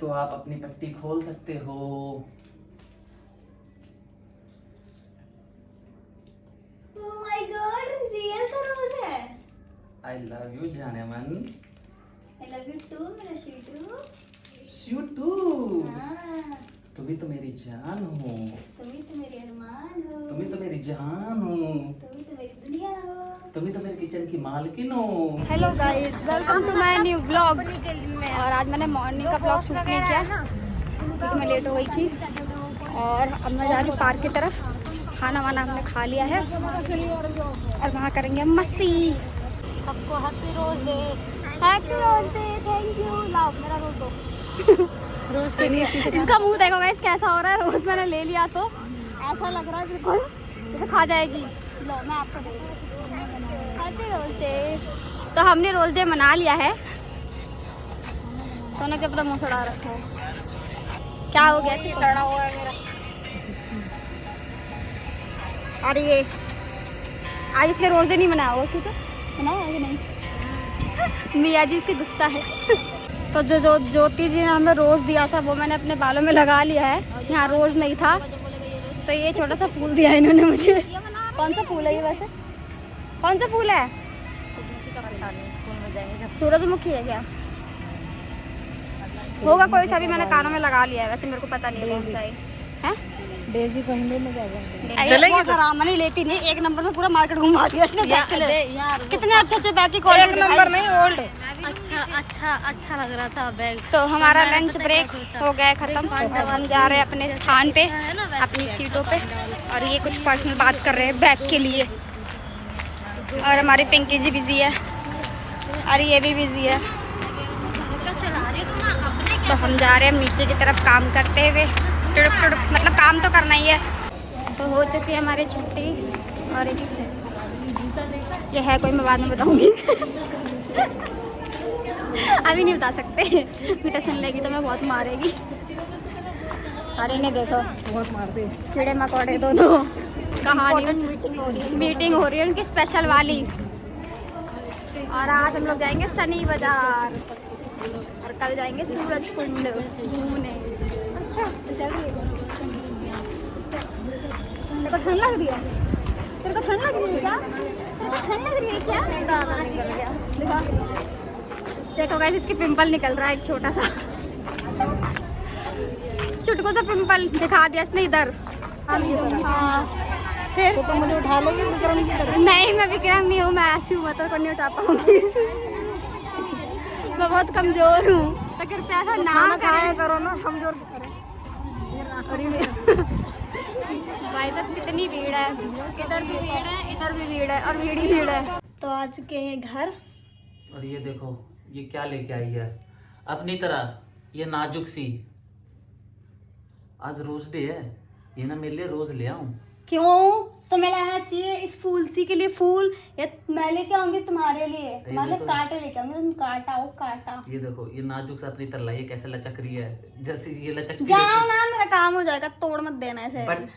तो आप अपनी पट्टी खोल सकते हो। Oh my God, रियल का रोज है। आई लव यू जाने मन। I love you too, मेरा शीटू। You to. हाँ, तुम ही तो मेरी जान हो। तुम ही तो मेरे अरमान हो। तुम ही तो मेरी जहान हो। तुम ही तो मेरी दुनिया हो। तुम ही तो मेरे किचन की मालकिन हो। Hello guys, welcome to my new vlog. और आज मैंने मॉर्निंग का व्लॉग शूट नहीं किया क्योंकि मैं लेट हो गई थी। और अब मैं जा रही हूँ पार्क की तरफ। खाना वाना हमने खा लिया है और वहाँ करेंगे हम मस्ती। सबको happy rose day. Happy rose day, thank you. लाओ मेरा रोज दो। रोज के लिए इसका मुंह देखो गाइस कैसा हो रहा है। रोज मैंने ले लिया तो ऐसा लग रहा है बिल्कुल जैसे खा जाएगी। लो मैं आपको हैप्पी रोज डे। तो हमने रोज डे मना लिया है। तो क्या अपना मुँह सड़ा रखा है। क्या हो गया? सड़ा हुआ है मेरा। अरे ये आज इसने रोज डे नहीं मनाया हुआ क्यों? तो मनाया कि नहीं? मियाँ जी इसके गुस्सा है। तो जो ज्योति जी ने हमें रोज दिया था वो मैंने अपने बालों में लगा लिया है। यहाँ रोज नहीं था तो ये छोटा सा फूल दिया इन्होंने मुझे। कौन सा फूल है ये वैसे? कौन सा फूल है? सूरजमुखी है क्या? होगा कोई सा भी। मैंने कानों में लगा लिया है वैसे मेरे को पता नहीं है कौन सा है। डेजी को हिंदी में क्या बोलते? चलेंगे तो आराम नहीं लेती नहीं। एक नंबर में पूरा मार्केट घुमा दिया इसने बैग के लिए। कितने अच्छे बैग की क्वालिटी। एक नंबर नहीं ओल्ड। अच्छा लग रहा था बैग। तो हमारा लंच ब्रेक हो गया है खत्म और हम जा रहे हैं अपने स्थान पे, अपनी सीटों पे। और ये कुछ पर्सनल बात कर रहे हैं बैग के लिए। और हमारी पिंकी जी बिजी है और ये भी बिजी है। तो हम जा रहे हैं नीचे की तरफ काम करते हुए। मतलब काम तो करना ही है। तो हो चुकी है हमारी छुट्टी। और ये है कोई, मैं बाद में बताऊंगी। अभी नहीं बता सकते। मैं तो सुन लेगी तो मैं बहुत मारेगी। अरे नहीं देखो बहुत मारते कीड़े मकोड़े दोनों। कहानी मीटिंग हो रही है उनकी स्पेशल वाली। और आज हम लोग जाएंगे सनी बाजार और कल जाएंगे सूरज कुंड घूमने। अच्छा तेरे को ठंड लग रही है? तेरे को ठंड लग रही है क्या? तेरे को ठंड लग रही है क्या? देखो देखो गाइस इसकी पिंपल निकल रहा है एक छोटा सा चुटको सा पिंपल दिखा दिया इसने इधर। हाँ फिर तो मुझे उठा लेगी विक्रम की तरह। नहीं मैं विक्रम नहीं हूँ, मैं ऐसी हूँ। मैं तेरे को नहीं उठा पाऊंगी। मैं बहुत कमजोर हूँ तो कृपया ऐसा ना खाया करो ना कमजोर की तरह। भाई साहब कितनी भीड़ है। इधर भी भीड़ है, इधर भी भीड़ है और भीड़ ही भीड़ है। तो आ चुके हैं घर। और ये देखो ये क्या लेके आई है अपनी तरह। ये नाजुक सी। आज रोज डे है, ये ना मेरे लिए रोज ले आऊं। क्यों? तुम्हें लाना चाहिए इस फूल सी के लिए फूल, या मैं लेके आऊंगी तुम्हारे लिए। तुम्हारे कांटे लेके आऊंगी। तुम काटा हो काटा। ये देखो ये नाजुक सा अपनी तरह ये कैसे लचक रही है। जैसे ये लचक जाओ ना, मेरा काम हो जाएगा। तोड़ मत देना ऐसे। बट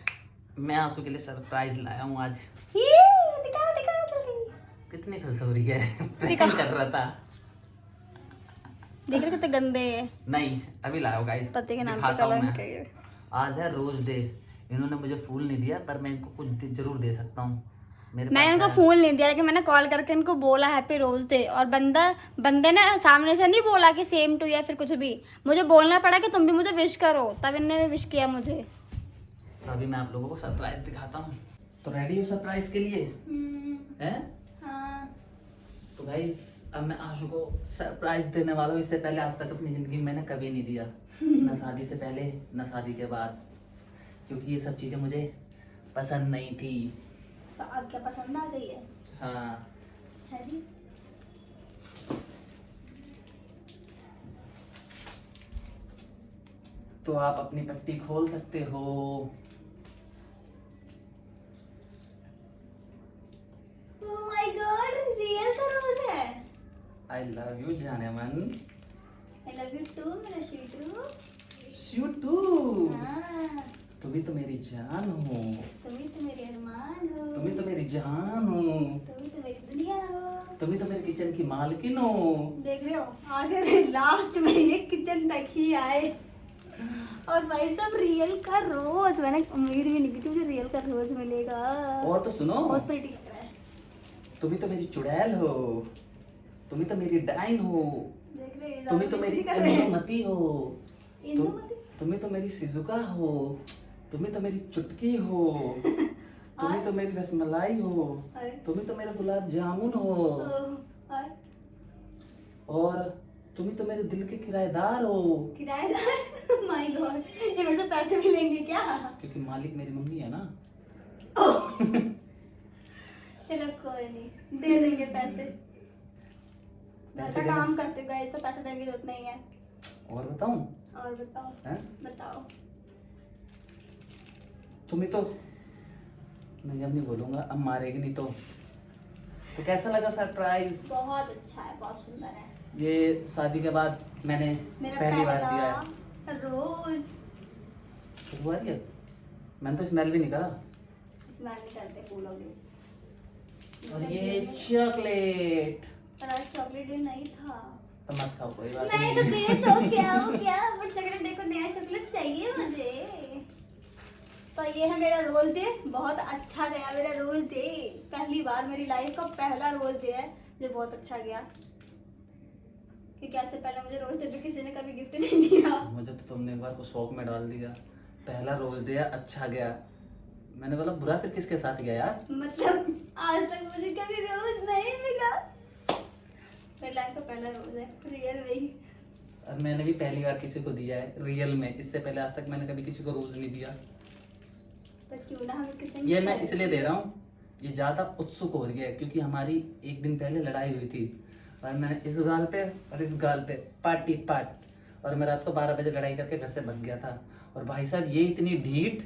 मैं आंसू के लिए सरप्राइज लाया हूँ आज। दिखा दिखा जल्दी। कितनी खुश हो रही है। प्रैंक कर रहा था। देख रहे कितने गंदे है। नहीं अभी लाया हूँ गाइस, पति के नाम पे दिखाता हूँ कलंक मैं। है ये। आज है रोज डे। इन्होंने मुझे फूल नहीं दिया पर मैं इनको कुछ जरूर दे सकता हूँ। मेरे मैं पास इनको है। फूल नहीं दिया लेकिन मैंने कॉल करके इनको बोला हैप्पी रोज डे। और बंदे ने सामने से नहीं बोला कि सेम टू या फिर कुछ भी। मुझे बोलना पड़ा कि तुम भी मुझे विश करो, तब इन्होंने भी विश किया मुझे। तो अभी मैं आप लोगों को सरप्राइज दिखाता हूँ। तो रेडी हो सरप्राइज के लिए? हैं? हाँ। तो गाइस अब मैं आशु को सरप्राइज देने वाला हूँ। इससे पहले आज तक अपनी जिंदगी में मैंने कभी नहीं दिया। ना शादी से पहले ना शादी के बाद, क्योंकि ये सब चीजें मुझे पसंद नहीं थी। तो अब क्या पसंद आ गई है? हाँ तो आप अपनी पट्टी खोल सकते हो। Oh my God, रियल का रोज है। आई लव यू जाने मन। I love you too, मेरा शीटू। You to. हाँ, तुम ही तो मेरी जान हो। तुम ही तो मेरे अरमान हो। तुम ही तो मेरी जहान हो। तुम ही तो मेरी दुनिया हो। तुम ही तो मेरे किचन की मालकिन हो। देख रहे हो आगे लास्ट में ये किचन तक ही ही आए। और भाई साहब रियल का रोज, मैंने उम्मीद भी नहीं की थी मुझे रियल का रोज मिलेगा। और तो सुनो, बहुत प्रिटी लग रहा है। तुम ही तो मेरी चुड़ैल हो, तुम ही तो मेरी डाइन हो, देख रहे हैं, तुम ही तो मेरी कर रहे हैं। इंदुमती हो, इंदुमती? तुम ही तो मेरी सिजुका हो, तुम ही तो मेरी चुटकी हो, तुम ही तो मेरी रसमलाई हो, और? तुम ही तो मेरा गुलाब जामुन हो, और तुम ही तो मेरे दिल के किराएदार हो। किराएदार? माय गॉड, ये मेरे से पैसे भी लेंगे क्या? क्योंकि मालिक मेरी मम्मी है ना। चलो कोई नहीं, दे देंगे पैसे। ऐसा काम करते गाइस तो पैसे देने की जरूरत नहीं है। और बताऊं? और बताओ। हैं? बताओ। तुम ही तो, नहीं अब नहीं बोलूंगा, अब मारेगी नहीं तो कैसा लगा सरप्राइज? बहुत अच्छा है, बहुत सुंदर है। ये शादी के बाद मैंने मेरा पहली बार दिया है। रोज। तो हुआ दिया? मैंने तो स्मेल भी नहीं करा। स्मेल नहीं करते फूलोगे। और ये चॉकलेट पर आज चॉकलेट डे नहीं था। तो मत खाओ, कोई बात नहीं तो दे तो क्या हो क्या, बट चॉकलेट डे को नया चॉकलेट चाहिए मुझे। तो ये है मेरा रोज डे, बहुत अच्छा गया मेरा रोज डे। पहली बार मेरी लाइफ का पहला रोज डे है जो बहुत अच्छा गया, क्योंकि आज से पहले मुझे रोज डे पे किसी ने कभी गिफ्ट नहीं दिया। मुझे तो तुमने एक बार को शौक में डाल दिया, पहला रोज दिया अच्छा गया। मैंने बोला बुरा फिर किसके साथ गया यार? मतलब आज तक मुझे कभी रोज नहीं मिला। मेरी लाइफ का पहला रोज है रियल में ही। और मैंने भी पहली बार किसी को दिया है रियल में, इससे पहले आज तक मैंने कभी किसी को रोज नहीं दिया। तो क्यों ना हम किसी ये मैं इसलिए दे रहा हूँ, ये ज्यादा उत्सुक हो रही है क्योंकि हमारी एक दिन पहले लड़ाई हुई थी और मैंने इस गाल पे और इस गाल पे पार्टी पार्ट, और मैं रात को 12 बजे लड़ाई करके घर से भाग गया था। और भाई साहब ये इतनी ढीठ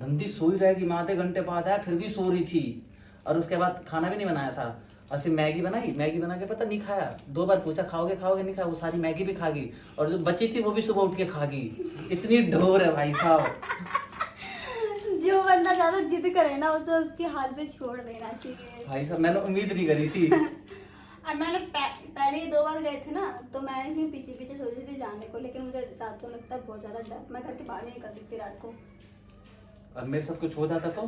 बंदी सोई रहेगी, मैं आधे घंटे बाद आया फिर भी सो रही थी। और उसके बाद खाना भी नहीं बनाया था, और फिर मैगी बनाई, मैगी बना के पता नहीं खाया, 2 बार पूछा खाओगे खाओगे, नहीं खाया, वो सारी मैगी भी खा गई और जो बची थी वो भी सुबह उठ के खा गई। इतनी ढोर है भाई साहब। जो बंदा ज्यादा जिद करे ना उसे उसकी हाल पे छोड़ देना चाहिए। भाई साहब मैंने उम्मीद नहीं करी थी। और मैंने पहले ही 2 बार गए थे ना, तो मैं भी पीछे पीछे सोच रही थी जाने को, लेकिन मुझे रात को लगता है बहुत ज्यादा डर, मैं घर के बाहर नहीं निकलती थी रात को। और मेरे साथ कुछ हो जाता तो?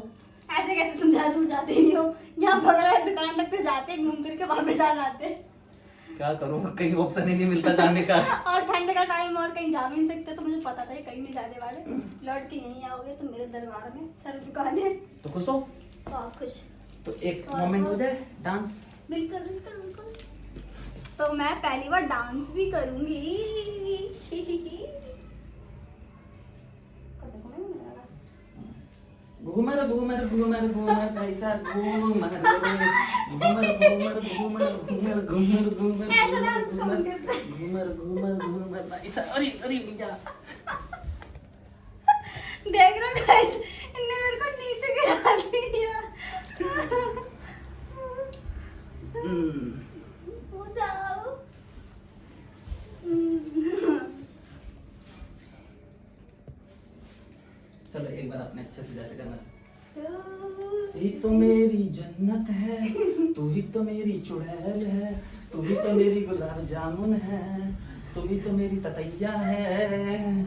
ऐसे कैसे तुम ज्यादा दूर जाते नहीं हो, यहाँ बगल वाली दुकान तक तो जाते, घूम फिर के वापस आ जाते। क्या करूँ, कहीं ऑप्शन ही नहीं मिलता जाने का। और ठंड का टाइम और कहीं जा भी नहीं सकते, तो मुझे पता था कहीं नहीं जाने वाले, लौट के यहीं आओगे तो मेरे दरबार में सारी दुकानें। तो खुश हो? बहुत खुश। तो एक मोमेंट हो जाए डांस। बिल्कुल बिल्कुल बिल्कुल। तो मैं पहली बार डांस भी करूंगी। घूमर घूमर घूमर घूमर भाई साहब घूमर घूमर घूमर घूमर घूमर घूमर घूमर ऐसा डांस घूमर करते घूमर घूमर घूमर भाई साहब। अरे अरे भैया देख रहे हो गाइस, इनने मेरे को नीचे गिरा दिया। उठाओ। चलो एक बार अपने अच्छे से जैसे करना। ही तो मेरी जन्नत है, तू ही तो मेरी चुड़ैल है, तू ही तो मेरी गुलाब जामुन है, तू ही तो मेरी ततैया है,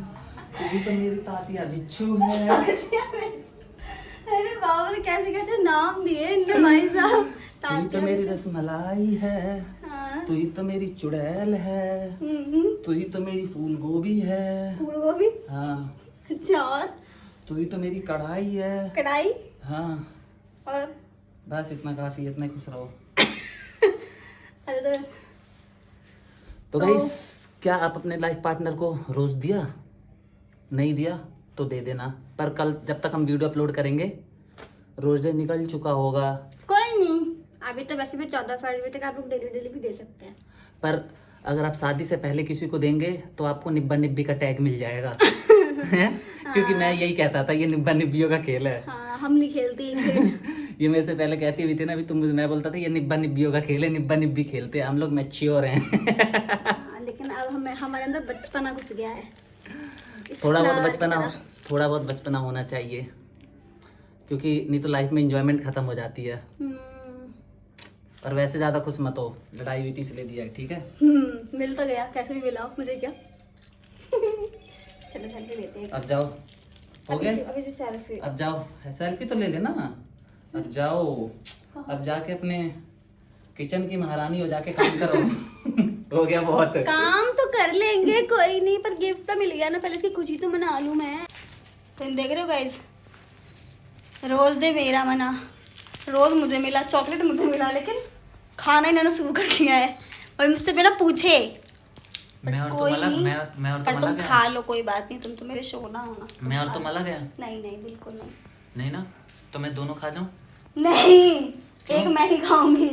तू ही तो मेरी तातिया बिच्छू है। अरे बाबा ने कैसे कैसे नाम दिए इनने भाई साहब। तू ही तो मेरी रसमलाई है, हाँ। तू ही तो मेरी चुड़ैल है, तू ही तो मेरी फूल गोभी है। फूल गोभी? हाँ। अच्छा, और तू ही तो मेरी कढ़ाई है। कढ़ाई? हाँ। और बस इतना काफी, इतना खुश रहो। अरे तो गाइस, क्या आप अपने लाइफ पार्टनर को रोज दिया? नहीं दिया तो दे देना, पर कल जब तक हम वीडियो अपलोड करेंगे रोज डे निकल चुका होगा। कोई नहीं, अभी तो वैसे भी 14 फरवरी तक आप लोग डेली डेली भी दे सकते हैं। पर अगर आप शादी से पहले किसी को देंगे तो आपको निब्बा निब्बी का टैग मिल जाएगा। क्योंकि मैं यही कहता था, ये निब्बा निब्बियों का खेल है। हाँ, हम नहीं खेलते ये खेल। ये मेरे से पहले कहती हुई थी ना, अभी तुम, मैं बोलता था ये निब्बा निब्बियों का खेल है, निब्बा निब्बी खेलते हैं हम लोग, मैच्योर हैं। हाँ, लेकिन अब हमारे अंदर बचपना घुस गया है। थोड़ा बहुत बचपना होना चाहिए, क्योंकि नहीं तो लाइफ में एंजॉयमेंट खत्म हो जाती है। और वैसे ज्यादा खुश मत हो, लड़ाई हुई थी इसलिए दिया है, ठीक है? मिल तो गया, कैसे भी मिला मुझे क्या। चलो सेल्फी लेते हैं। अब जाओ, हो गए? अभी से सेल्फी। अब जाओ, सेल्फी तो ले लेना। अब जाओ, अब जाके अपने किचन की महारानी हो जाके काम करो। हो गया बहुत। काम तो कर लेंगे कोई नहीं, पर गिफ्ट तो मिल गया ना, पहले इसकी खुशी तो मना लूं मैं। तुम देख रहे हो गाइस, रोज दे मेरा मना, रोज मुझे मिला, चॉकलेट मुझे मिला, लेकिन खाना इन्होंने शुरू कर दिया है और मुझसे बिना पूछे। मैं और कोई तुम अलग, नहीं, मैं और पर तुम तुम अलग खा है। लो, कोई बात नहीं, तुम तो मेरे सोना हो ना। मैं और तुम अलग है। नहीं नहीं बिल्कुल नहीं। नहीं ना, तो मैं दोनों खा जाऊं? नहीं, एक मैं ही खाऊंगी,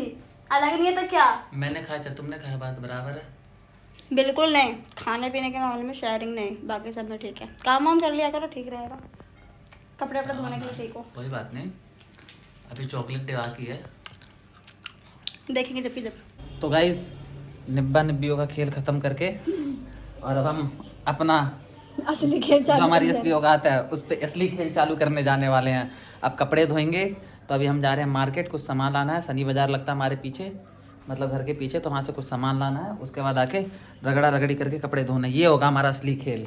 अलग नहीं है तो क्या। मैंने खाया चाहे तुमने खाया, बात बराबर है। बिल्कुल नहीं, खाने पीने के मामले में शेयरिंग नहीं, बाकी सब में ठीक है। काम वाम कर लिया करो, ठीक रहेगा। कपड़े वपड़े धोने के लिए ठीक हो। कोई बात नहीं, अभी चॉकलेट डे बाकी है, देखेंगे जब भी जब। तो गाइस निब्बा निब्बियों का खेल खत्म करके और अब हम अपना असली खेल जो हमारी असली औकात है उस पर असली खेल चालू करने जाने वाले हैं। अब कपड़े धोएंगे, तो अभी हम जा रहे हैं मार्केट, कुछ सामान लाना है। शनि बाजार लगता है हमारे पीछे, मतलब घर के पीछे, तो वहाँ से कुछ सामान लाना है। उसके बाद आके रगड़ा रगड़ी करके कपड़े धोना, ये होगा हमारा असली खेल।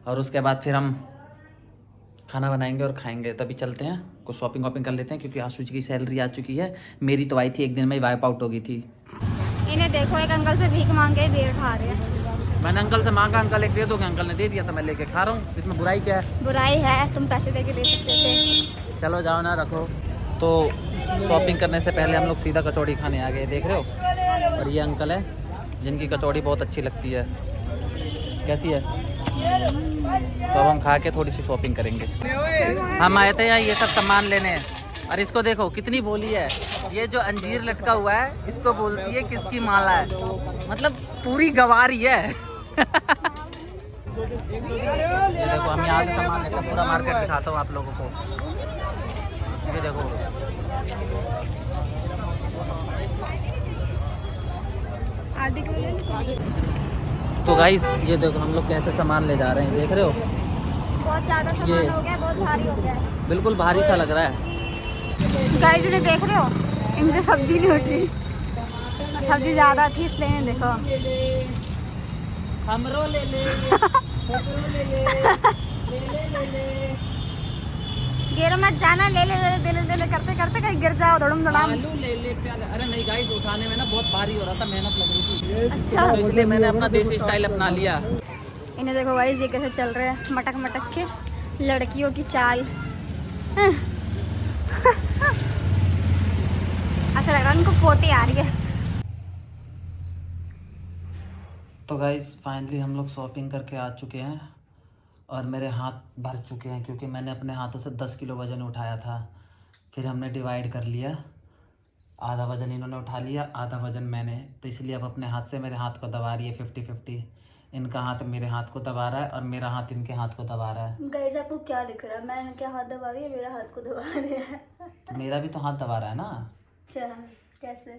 और उसके बाद फिर हम खाना बनाएंगे और खाएंगे। तभी चलते हैं, कुछ शॉपिंग वॉपिंग कर लेते हैं, क्योंकि आशुची की सैलरी आ चुकी है। मेरी तो आई थी एक दिन में ही वाइप आउट हो गई थी। इन्हें देखो, एक अंकल से भीख मांग के बेर खा रहे हैं। मैंने अंकल से मांगा, अंकल एक दे दोगे, अंकल ने दे दिया, तो मैं लेके खा रहा हूँ। इसमें बुराई क्या है? बुराई है, तुम पैसे दे के ले सकते थे। चलो जाओ ना, रखो। तो शॉपिंग करने से पहले हम लोग सीधा कचौड़ी खाने आ गए, देख रहे हो। और ये अंकल है जिनकी कचौड़ी बहुत अच्छी लगती है। कैसी है? तो अब हम खा के थोड़ी सी शॉपिंग करेंगे। हम आए थे यहाँ ये सब सामान लेने, और इसको देखो कितनी भोली है। ये जो अंजीर लटका हुआ है इसको बोलती है किसकी माला है, मतलब पूरी गवारी है। ये देखो, हम यहाँ से सामान लेते हैं, पूरा मार्केट दिखाता हूँ आप लोगों को। ये देखो, आधी किलो ले लो। तो गाइस ये देखो हम लोग कैसे सामान ले जा रहे हैं, देख रहे हो। बहुत ज़्यादा सामान हो गया, बहुत भारी हो गया है। बिल्कुल भारी सा लग रहा है। गाइस इन्हें देख रहे हो, इनसे सब्जी नहीं उठी, सब्जी ज़्यादा थी इसलिए इन्हें देखो। हमरो ले ले, गिर मत जाना, ले ले ले ले ले करते करते कहीं गिर जाओ, धड़म धड़ाम। आलू ले ले प्याले। अरे नहीं गाइस, उठाने में ना बहुत भारी हो रहा था, मेहनत लग रही थी, अच्छा, तो इसलिए मैंने अपना देसी स्टाइल अपना लिया। इन्हें देखो गाइस, ये कैसे चल रहे हैं मटक मटक के, लड़कियों की चाल। ऐसा लग रहा है इनको पोटी आ रही है। तो गाइस फाइनली हम लोग शॉपिंग करके आ चुके हैं, और मेरे हाथ भर चुके हैं, क्योंकि मैंने अपने हाथों से 10 किलो वज़न उठाया था। फिर हमने डिवाइड कर लिया, आधा वज़न इन्होंने उठा लिया, आधा वज़न मैंने, तो इसलिए अब अपने हाथ से मेरे हाथ को दबा रही है 50-50। इनका हाथ मेरे हाथ को दबा रहा है और मेरा हाथ इनके हाथ को दबा रहा है। गाइस आपको क्या दिख रहा है, मैं इनके हाथ दबा रही है, मेरा हाथ को दबा रही है। मेरा भी तो हाथ दबा रहा है ना। अच्छा, कैसे?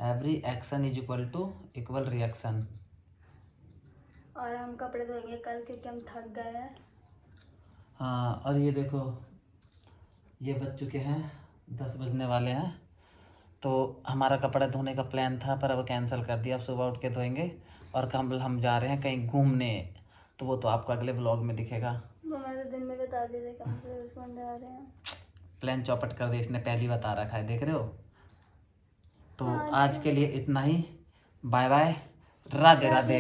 Every action is equal to equal reaction. और हम कपड़े धोएंगे कल, क्योंकि हम थक गए हैं। हाँ, और ये देखो, ये बज चुके हैं 10 बजने वाले हैं। तो हमारा कपड़ा धोने का प्लान था, पर अब कैंसिल कर दिया। अब सुबह उठ के धोएंगे, और कल हम जा रहे हैं कहीं घूमने, तो वो तो आपको अगले व्लॉग में दिखेगा। वो मैं तो दिन में बता दी थी, कहाँ से उसको जा रहे हैं। प्लान चौपट कर दे, इसने पहली बता रखा है, देख रहे हो। तो आज के लिए इतना ही, बाय बाय, राधे राधे।